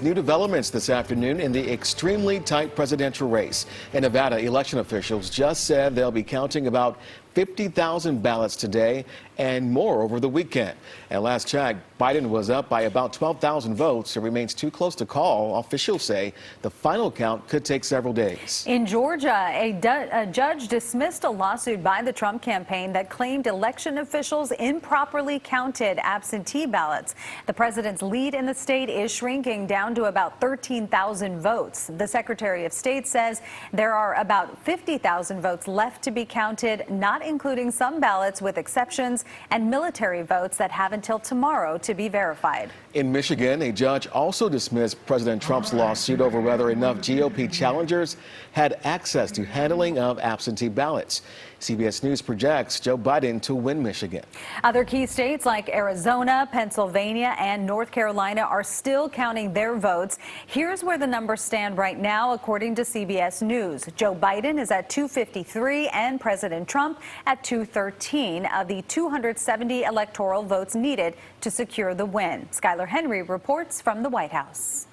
New developments this afternoon in the extremely tight presidential race. In Nevada, election officials just said they'll be counting about 50,000 ballots today and more over the weekend. And last check, Biden was up by about 12,000 votes. It remains too close to call. Officials say the final count could take several days. In Georgia, a judge dismissed a lawsuit by the Trump campaign that claimed election officials improperly counted absentee ballots. The president's lead in the state is shrinking down to about 13,000 votes. The Secretary of State says there are about 50,000 votes left to be counted, not including some ballots with exceptions and military votes that have until tomorrow to be verified. In Michigan, a judge also dismissed President Trump's lawsuit over whether enough GOP challengers had access to handling of absentee ballots. CBS News projects Joe Biden to win Michigan. Other key states like Arizona, Pennsylvania, and North Carolina are still counting their votes. Here's where the numbers stand right now, according to CBS News. Joe Biden is at 253 and President Trump at 213 of the 270 electoral votes needed to secure the win. Skyler Henry reports from the White House.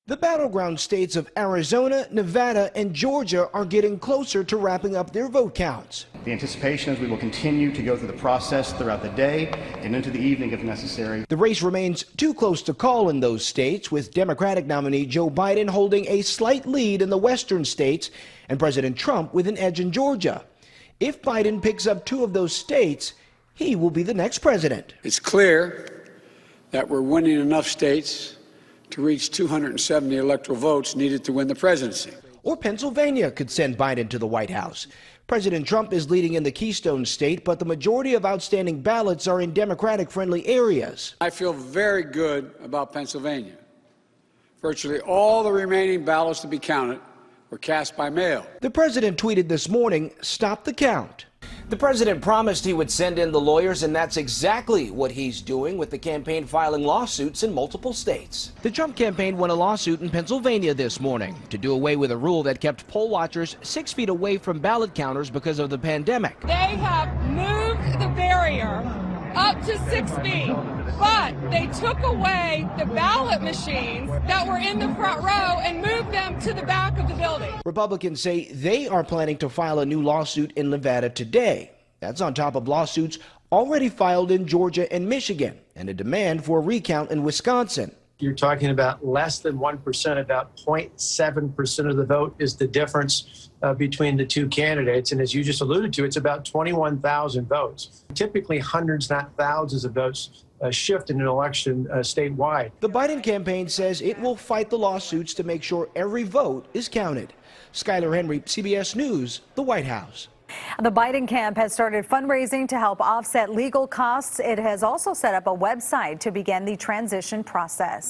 The battleground states of Arizona, Nevada, and Georgia are getting closer to wrapping up their vote counts. The anticipation is we will continue to go through the process throughout the day and into the evening if necessary. The race remains too close to call in those states, with Democratic nominee Joe Biden holding a slight lead in the western states and President Trump with an edge in Georgia. If Biden picks up two of those states, he will be the next president. It's clear that we're winning enough states to reach 270 electoral votes needed to win the presidency. Or Pennsylvania could send Biden to the White House. President Trump is leading in the Keystone State, but the majority of outstanding ballots are in Democratic-friendly areas. I feel very good about Pennsylvania. Virtually all the remaining ballots to be counted were cast by mail. The president tweeted this morning, "Stop the count." The president promised he would send in the lawyers, and that's exactly what he's doing, with the campaign filing lawsuits in multiple states. The Trump campaign won a lawsuit in Pennsylvania this morning to do away with a rule that kept poll watchers 6 feet away from ballot counters because of the pandemic. They have moved the barrier up to 6 feet, but they took away the ballot machines that were in the front row and moved them to the back of the building. Republicans say they are planning to file a new lawsuit in Nevada today. That's on top of lawsuits already filed in Georgia and Michigan, and a demand for a recount in Wisconsin. You're talking about less than 1%, about 0.7% of the vote is the difference between the two candidates. And as you just alluded to, it's about 21,000 votes. Typically hundreds, not thousands of votes shift in an election statewide. The Biden campaign says it will fight the lawsuits to make sure every vote is counted. Skyler Henry, CBS News, the White House. The Biden camp has started fundraising to help offset legal costs. It has also set up a website to begin the transition process.